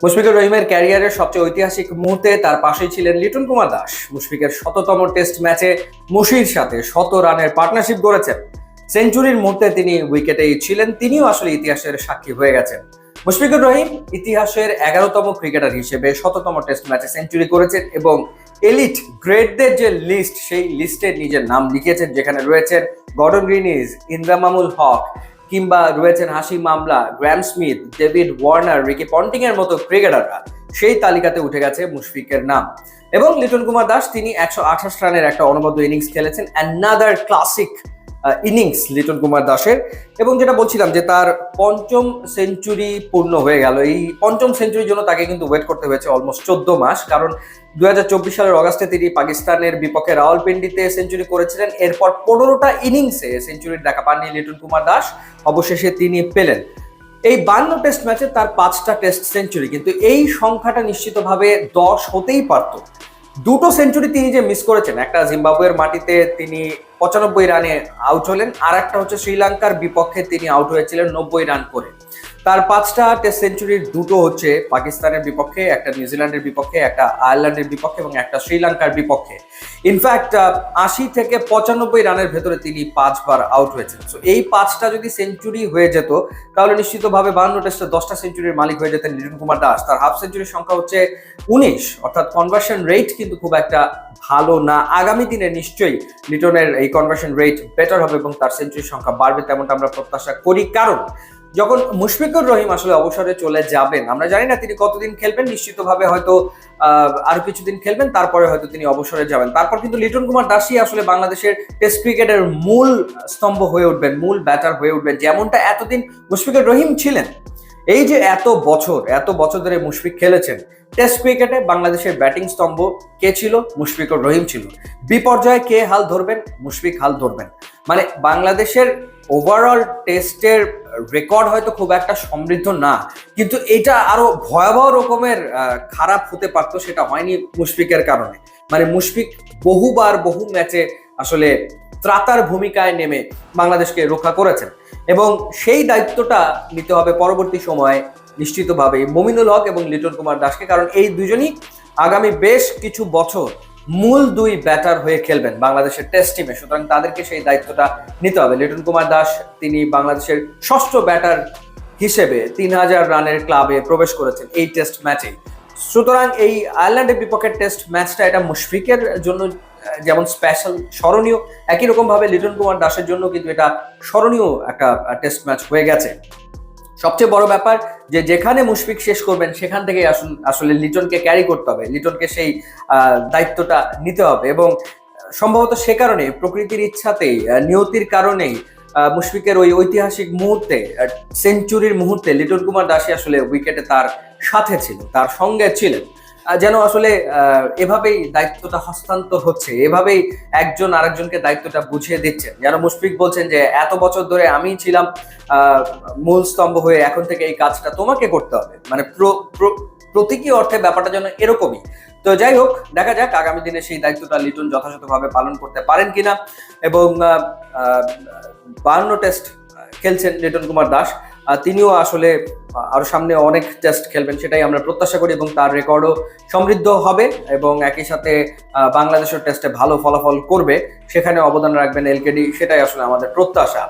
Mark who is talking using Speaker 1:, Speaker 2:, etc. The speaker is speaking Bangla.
Speaker 1: মুশফিকুর রহিমের ক্যারিয়ারের সবচেয়ে ঐতিহাসিক মুহূর্তে তার পাশেই ছিলেন লিটন কুমার দাস। মুশফিকের শততম টেস্ট ম্যাচে মুশির সাথে 100 রানের পার্টনারশিপ গড়েছেন। সেঞ্চুরির মুহূর্তে তিনি উইকেটেই ছিলেন, তিনিও আসলে ইতিহাসের সাক্ষী হয়ে গেছেন। মুশফিকুর রহিম ইতিহাসের 11তম ক্রিকেটার হিসেবে শততম টেস্ট ম্যাচে সেঞ্চুরি করেছেন এবং এলিট গ্রেটদের যে লিস্ট, সেই লিস্টে নিজের নাম লিখেছেন, যেখানে রয়েছেন গর্ডন গ্রিনিজ, ইন্দ্রামামুল হক, কিংবা রয়েছেন Hashim Amla, Graeme Smith, David Warner, Ricky Ponting এর মতো ক্রিকেটাররা। সেই তালিকাতে উঠে গেছে মুশফিকের নাম। এবং লিটন কুমার দাস তিনি 128 রানের একটা অনবদ্য ইনিংস খেলেছেন, another classic innings Liton Kumar দাসের। এবং যেটা বলছিলাম যে তার পঞ্চম সেঞ্চুরি পূর্ণ হয়ে গেল। এই পঞ্চম সেঞ্চুরির জন্য তাকে কিন্তু ওয়েট করতে হয়েছে অলমোস্ট 14 মাস, কারণ 2024 সালের অগাস্টে তিনি পাকিস্তানের বিপক্ষে রাওয়ালপিন্ডিতে সেঞ্চুরি করেছিলেন। এরপর 15টা ইনিংসে সেঞ্চুরির দেখা পাননি লিটন কুমার দাস, অবশেষে তিনি পেলেন। এই 52 টেস্ট ম্যাচে তার 5টা টেস্ট সেঞ্চুরি, কিন্তু এই সংখ্যাটা নিশ্চিতভাবে 10 হতেই পারত। দুটো সেঞ্চুরি তিনি যে মিস করেছেন, একটা জিম্বাবুয়ের মাটিতে তিনি 95 রানে আউট হলেন, আর একটা হচ্ছে শ্রীলঙ্কার বিপক্ষে তিনি আউট হয়েছিলেন 90 রান করে। তার 5টা টেস্ট সেঞ্চুরির দুটো হচ্ছে পাকিস্তানের বিপক্ষে, একটা নিউজিল্যান্ডের বিপক্ষে, একটা আয়ারল্যান্ডের বিপক্ষে এবং একটা শ্রীলঙ্কার বিপক্ষে। ইনফ্যাক্ট 80 থেকে 95 রানের ভেতরে তিনি 5বার আউট হয়েছেন। তো এই 5টা যদি সেঞ্চুরি হয়ে যেত, তাহলে নিশ্চিতভাবে 52 টেস্টে 10টা সেঞ্চুরির মালিক হয়ে যেতেন লিটন কুমার দাস। তার হাফ সেঞ্চুরির সংখ্যা হচ্ছে 19, অর্থাৎ কনভার্সন রেট কিন্তু খুব একটা ভালো না। আগামী দিনে নিশ্চয়ই লিটনের এই কনভার্সন রেট বেটার হবে এবং তার সেঞ্চুরির সংখ্যা বাড়বে, তেমনটা আমরা প্রত্যাশা করি। কারণ যখন মুশফিকুর রহিম আসলে অবসরে চলে যাবেন, আমরা জানি না তিনি কতদিন খেলবেন, নিশ্চিতভাবে হয়তো আরো কিছুদিন খেলবেন, তারপরে হয়তো তিনি অবসরে যাবেন। তারপর কিন্তু লিটন কুমার দাসই আসলে বাংলাদেশের টেস্ট ক্রিকেটের মূল স্তম্ভ হয়ে উঠবেন, মূল ব্যাটার হয়ে উঠবেন, যেমনটা এতদিন মুশফিকুর রহিম ছিলেন। এই যে এত বছর ধরে মুশফিক খেলেছেন টেস্ট ক্রিকেটে, বাংলাদেশের ব্যাটিং স্তম্ভ কে ছিল? মুশফিকুর রহিম ছিল। বিপর্যয়ে কে হাল ধরবেন? মুশফিক হাল ধরবেন। মানে বাংলাদেশের ওভারঅল টেস্টের রেকর্ড হয়তো খুব একটা সমৃদ্ধ না, কিন্তু এটা আরো ভয়াবহ রকমের খারাপ হতে পারতো, সেটা হয়নি মুশফিকের কারণে। মানে মুশফিক বহু ম্যাচে আসলে ত্রাতার ভূমিকায় নেমে বাংলাদেশকে রক্ষা করেছেন এবং সেই দায়িত্বটা নিতে হবে পরবর্তী সময়ে নিশ্চিতভাবে মমিনুল হক এবং লিটন কুমার দাসকে, কারণ এই দুজনই আগামী বেশ কিছু বছর মূল দুই ব্যাটার হয়ে খেলবেন বাংলাদেশের টেস্ট টিমে। সুতরাং তাদেরকে সেই দায়িত্বটা নিতে হবে। লিটন কুমার দাস তিনি বাংলাদেশের ষষ্ঠ ব্যাটার হিসেবে 3000 রানের ক্লাবে প্রবেশ করেছেন এই টেস্ট ম্যাচে। সুতরাং এই আয়ারল্যান্ডের বিপক্ষে টেস্ট ম্যাচটা এটা মুশফিকের জন্য যেমন স্পেশাল, স্মরণীয়, একই রকম ভাবে লিটন কুমার দাসের জন্য কিন্তু এটা স্মরণীয় একটা টেস্ট ম্যাচ হয়ে গেছে। সবচেয়ে বড় ব্যাপার যে যেখানে মুশফিক শেষ করবেন সেখান থেকে আসলে লিটনকে ক্যারি করতে হবে, লিটনকে সেই দায়িত্বটা নিতে হবে। এবং সম্ভবত সে কারণে প্রকৃতির ইচ্ছাতেই, নিয়তির কারণেই মুশফিকের ওই ঐতিহাসিক মুহূর্তে, সেঞ্চুরির মুহূর্তে লিটন কুমার দাসই আসলে উইকেটে তার সাথে ছিল, তার সঙ্গে ছিলেন। যেন আসলে এভাবেই দায়িত্বটা হস্তান্তর হচ্ছে, এভাবেই একজন আরেকজনকে দায়িত্বটা বুঝিয়ে দিচ্ছেন। যেন মুশফিক বলছেন যে এত বছর ধরে আমি ছিলাম মূল স্তম্ভ হয়ে, এখন থেকে এই কাজটা তোমাকে করতে হবে। মানে প্রতীকী অর্থে ব্যাপারটা যেন এরকমই। তো যাই হোক, দেখা যাক আগামী দিনে সেই দায়িত্বটা লিটন যথাযথভাবে পালন করতে পারেন কিনা। এবং 52 টেস্ট খেলছেন লিটন কুমার দাস, তিনিও আসলে আরো সামনে অনেক টেস্ট খেলবেন, সেটাই আমরা প্রত্যাশা করি। এবং তার রেকর্ডও সমৃদ্ধ হবে এবং একই সাথে বাংলাদেশের টেস্টে ভালো ফলাফল করবে, সেখানে অবদান রাখবেন এলকেডি, সেটাই আসলে আমাদের প্রত্যাশা।